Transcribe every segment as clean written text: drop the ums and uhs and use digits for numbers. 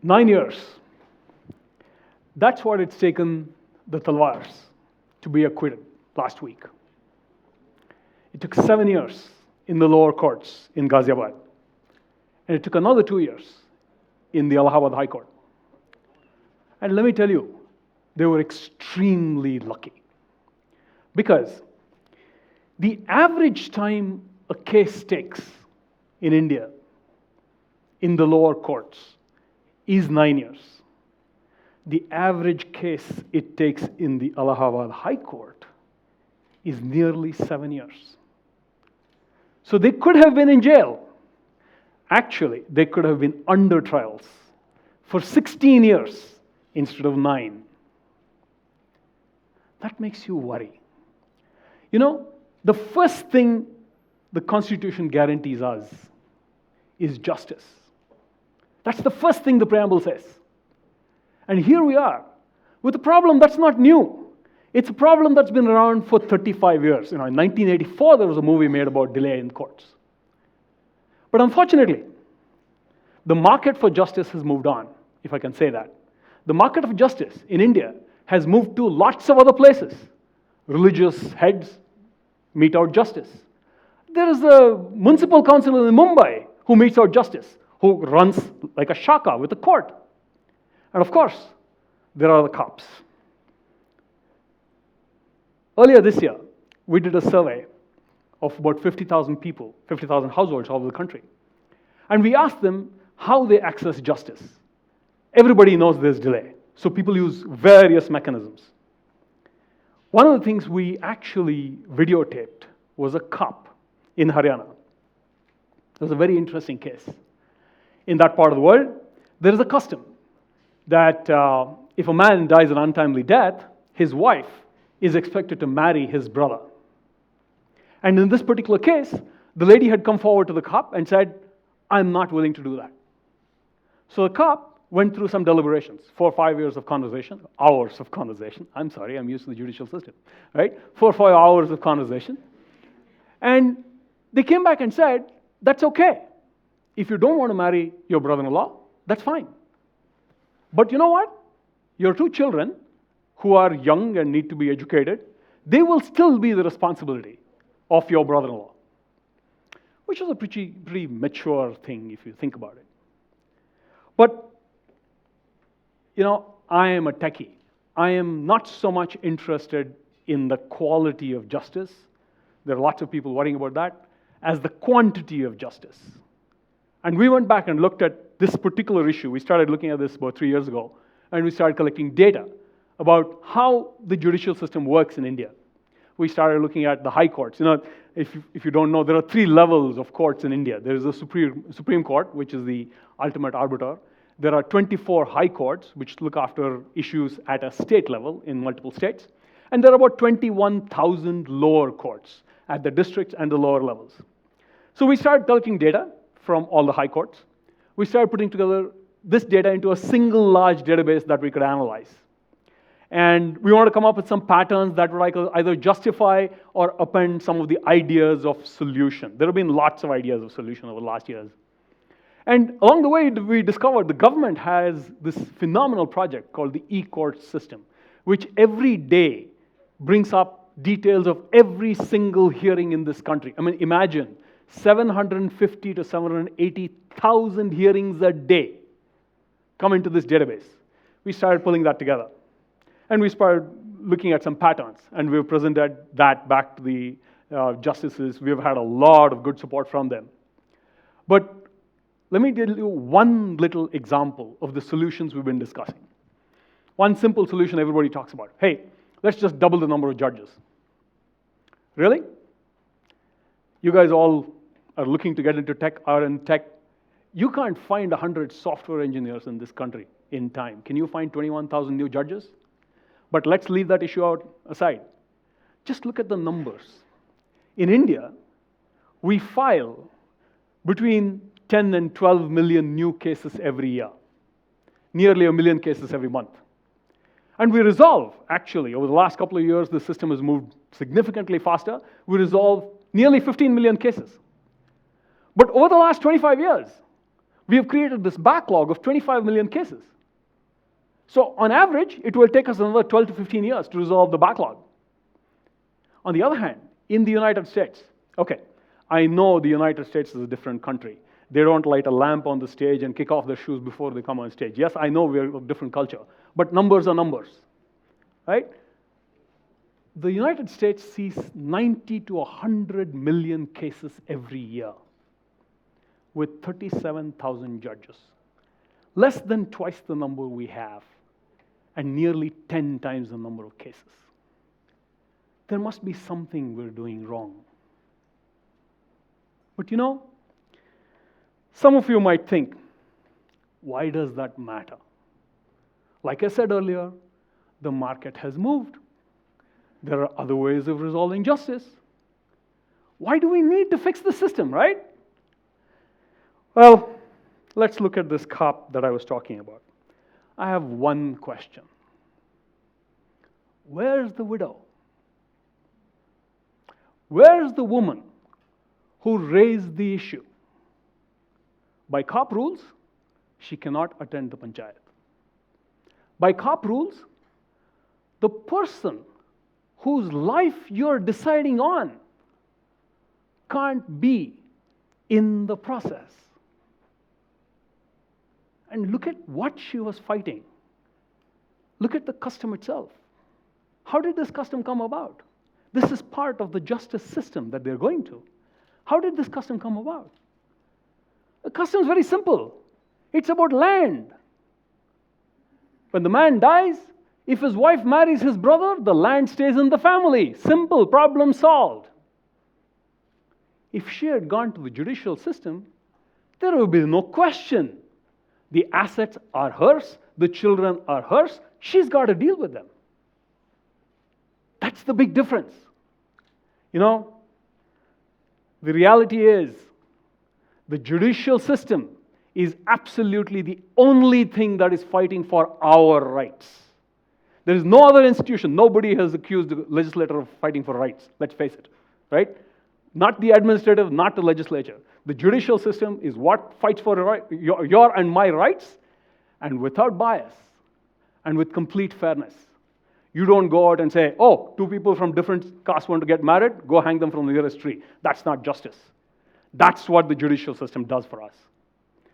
9 years. That's what it's taken the Talwars to be acquitted last week. It took 7 years in the lower courts in Ghaziabad. And it took another 2 years in the Allahabad High Court. And let me tell you, they were extremely lucky. Because the average time a case takes in India, in the lower courts, is 9 years. The average case it takes in the Allahabad High Court is nearly 7 years. So they could have been in jail. Actually, they could have been under trials for 16 years instead of 9. That makes you worry. You know, the first thing the Constitution guarantees us is justice. That's the first thing the preamble says. And here we are with a problem that's not new. It's a problem that's been around for 35 years. In 1984, there was a movie made about delay in courts. But unfortunately, the market for justice has moved on, if I can say that. The market of justice in India has moved to lots of other places. Religious heads mete out justice. There is a municipal council in Mumbai who metes out justice, who runs like a shaka with a court. And of course, there are the cops. Earlier this year, we did a survey of about 50,000 people, 50,000 households all over the country. And we asked them how they access justice. Everybody knows there's delay, so people use various mechanisms. One of the things we actually videotaped was a cop in Haryana. It was a very interesting case. In that part of the world, there is a custom that if a man dies an untimely death, his wife is expected to marry his brother. And in this particular case, the lady had come forward to the cop and said, I'm not willing to do that. So the cop went through some deliberations, 4 or 5 years of conversation, hours of conversation. I'm sorry, I'm used to the judicial system, right? 4 or 5 hours of conversation. And they came back and said, that's okay. If you don't want to marry your brother-in-law, that's fine. But you know what? Your 2 children, who are young and need to be educated, they will still be the responsibility of your brother-in-law, which is a pretty mature thing if you think about it. But, you know, I am a techie. I am not so much interested in the quality of justice. There are lots of people worrying about that, as the quantity of justice. And we went back and looked at this particular issue. We started looking at this about 3 years ago, and we started collecting data about how the judicial system works in India. We started looking at the high courts. You know, if you don't know, there are 3 levels of courts in India. There is the Supreme Court, which is the ultimate arbiter. There are 24 high courts, which look after issues at a state level in multiple states. And there are about 21,000 lower courts at the districts and the lower levels. So we started collecting data from all the high courts. We started putting together this data into a single large database that we could analyze. And we want to come up with some patterns that would either justify or append some of the ideas of solution. There have been lots of ideas of solution over the last years. And along the way, we discovered the government has this phenomenal project called the e-court system, which every day brings up details of every single hearing in this country. I mean, imagine 750 to 780,000 hearings a day come into this database. We started pulling that together. And we started looking at some patterns, and we've presented that back to the justices. We've had a lot of good support from them. But let me tell you one little example of the solutions we've been discussing. One simple solution everybody talks about. Hey, let's just double the number of judges. Really? You guys all are looking to get into tech, are in tech. You can't find 100 software engineers in this country in time. Can you find 21,000 new judges? But let's leave that issue aside. Just look at the numbers. In India, we file between 10 and 12 million new cases every year. Nearly 1 million cases every month. And we resolve, actually, over the last couple of years, the system has moved significantly faster. We resolve nearly 15 million cases. But over the last 25 years, We have created this backlog of 25 million cases. So on average, it will take us another 12 to 15 years to resolve the backlog. On the other hand, in the United States, okay, I know the United States is a different country. They don't light a lamp on the stage and kick off their shoes before they come on stage. Yes, I know we're a different culture, but numbers are numbers, right? The United States sees 90 to 100 million cases every year with 37,000 judges. Less than twice the number we have, and nearly 10 times the number of cases. There must be something we're doing wrong. But you know, some of you might think, why does that matter? Like I said earlier, the market has moved. There are other ways of resolving justice. Why do we need to fix the system, right? Well, let's look at this cop that I was talking about. I have one question. Where's the widow? Where's the woman who raised the issue? By cop rules, she cannot attend the panchayat. By cop rules, the person whose life you're deciding on can't be in the process. And look at what she was fighting. Look at the custom itself. How did this custom come about? This is part of the justice system that they're going to. How did this custom come about? The custom is very simple. It's about land. When the man dies, if his wife marries his brother, the land stays in the family. Simple, problem solved. If she had gone to the judicial system, there would be no question. The assets are hers, the children are hers, she's got to deal with them. That's the big difference. You know, the reality is, the judicial system is absolutely the only thing that is fighting for our rights. There is no other institution, nobody has accused the legislator of fighting for rights, let's face it, right? Not the administrative, not the legislature. The judicial system is what fights for your and my rights, and without bias, and with complete fairness. You don't go out and say, oh, two people from different castes want to get married, go hang them from the nearest tree. That's not justice. That's what the judicial system does for us.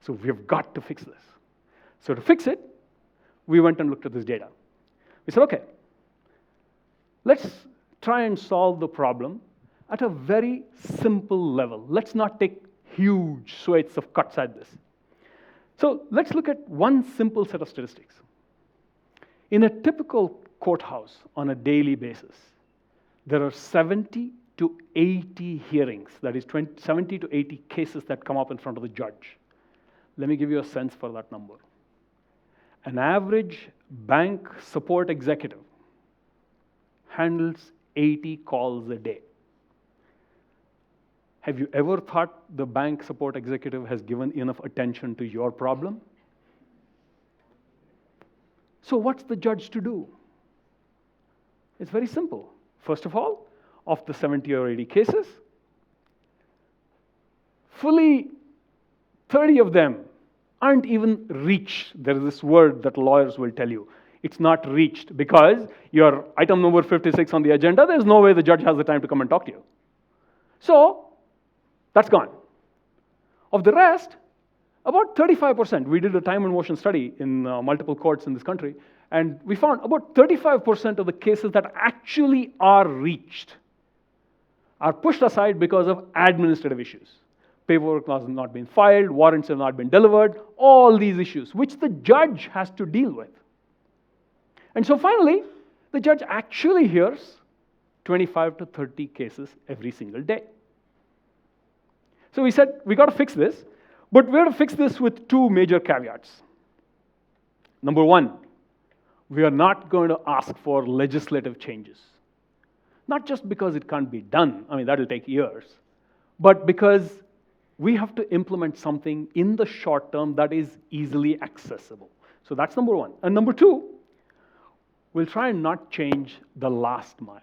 So we've got to fix this. So to fix it, we went and looked at this data. We said, okay, let's try and solve the problem at a very simple level. Let's not take huge swathes of cuts at this. So let's look at one simple set of statistics. In a typical courthouse on a daily basis, there are 70 to 80 hearings, that is 70 to 80 cases that come up in front of the judge. Let me give you a sense for that number. An average bank support executive handles 80 calls a day. Have you ever thought the bank support executive has given enough attention to your problem? So what's the judge to do? It's very simple. First of all, of the 70 or 80 cases, fully 30 of them aren't even reached. There is this word that lawyers will tell you. It's not reached because your item number 56 on the agenda, there's no way the judge has the time to come and talk to you. So, that's gone. Of the rest, about 35%, we did a time and motion study in multiple courts in this country, and we found about 35% of the cases that actually are reached are pushed aside because of administrative issues. Paperwork has not been filed, warrants have not been delivered, all these issues, which the judge has to deal with. And so finally, the judge actually hears 25 to 30 cases every single day. So we said, we got to fix this, but we're going to fix this with two major caveats. Number one, we are not going to ask for legislative changes. Not just because it can't be done, I mean, that'll take years, but because we have to implement something in the short term that is easily accessible. So that's number one. And number two, we'll try and not change the last mile.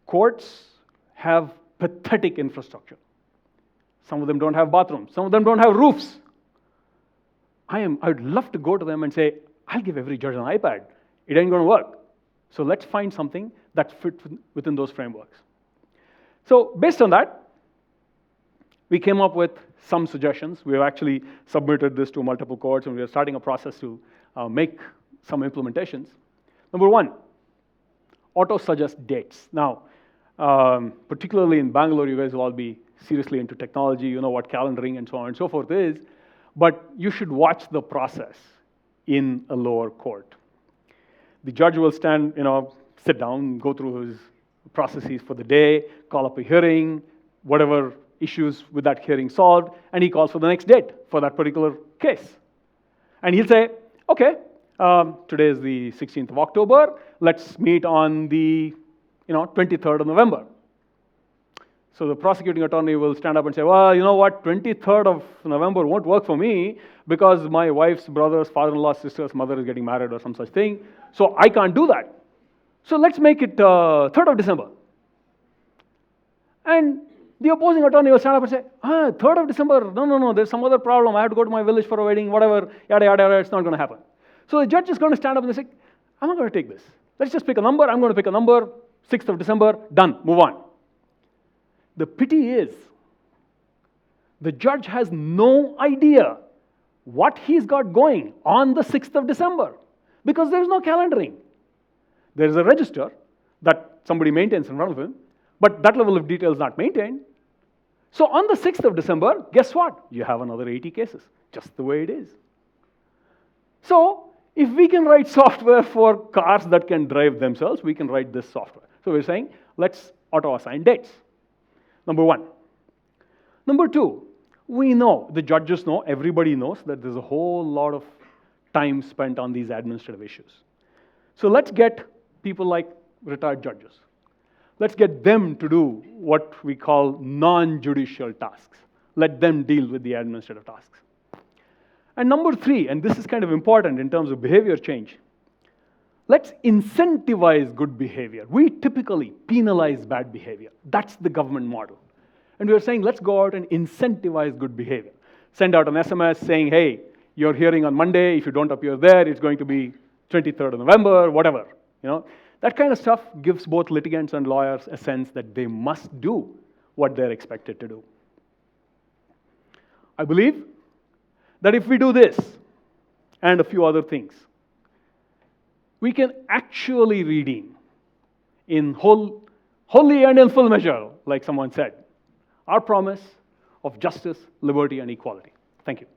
Courts have pathetic infrastructure. Some of them don't have bathrooms. Some of them don't have roofs. I'd love to go to them and say, I'll give every judge an iPad. It ain't going to work. So let's find something that fits within those frameworks. So based on that, we came up with some suggestions. We have actually submitted this to multiple courts, and we are starting a process to make some implementations. Number one, Autosuggest Dates. Now, particularly in Bangalore, you guys will all be seriously into technology. You know what calendaring and so on and so forth is. But you should watch the process in a lower court. The judge will sit down, go through his processes for the day, call up a hearing, whatever issues with that hearing solved, and he calls for the next date for that particular case. And he'll say, okay, today is the 16th of October, let's meet on the 23rd of November. So the prosecuting attorney will stand up and say, well, you know what, 23rd of November won't work for me because my wife's brother's father-in-law, sister's mother is getting married or some such thing, so I can't do that. So let's make it 3rd of December. And the opposing attorney will stand up and say, 3rd of December, no, there's some other problem. I have to go to my village for a wedding, whatever, yada, yada, yada, it's not going to happen. So the judge is going to stand up and say, I'm not going to take this. Let's just pick a number. I'm going to pick a number, 6th of December, done, move on. The pity is, the judge has no idea what he's got going on the 6th of December because there's no calendaring. There's a register that somebody maintains in front of him, but that level of detail is not maintained. So on the 6th of December, guess what? You have another 80 cases, just the way it is. So if we can write software for cars that can drive themselves, we can write this software. So we're saying, let's auto-assign dates. Number one. Number two, we know, the judges know, everybody knows that there's a whole lot of time spent on these administrative issues. So let's get people like retired judges. Let's get them to do what we call non-judicial tasks. Let them deal with the administrative tasks. And number three, and this is kind of important in terms of behavior change, let's incentivize good behavior. We typically penalize bad behavior. That's the government model. And we are saying, let's go out and incentivize good behavior. Send out an SMS saying, hey, you're hearing on Monday. If you don't appear there, it's going to be 23rd of November, whatever. That kind of stuff gives both litigants and lawyers a sense that they must do what they're expected to do. I believe that if we do this and a few other things, we can actually redeem in wholly and in full measure, like someone said, our promise of justice, liberty, and equality. Thank you.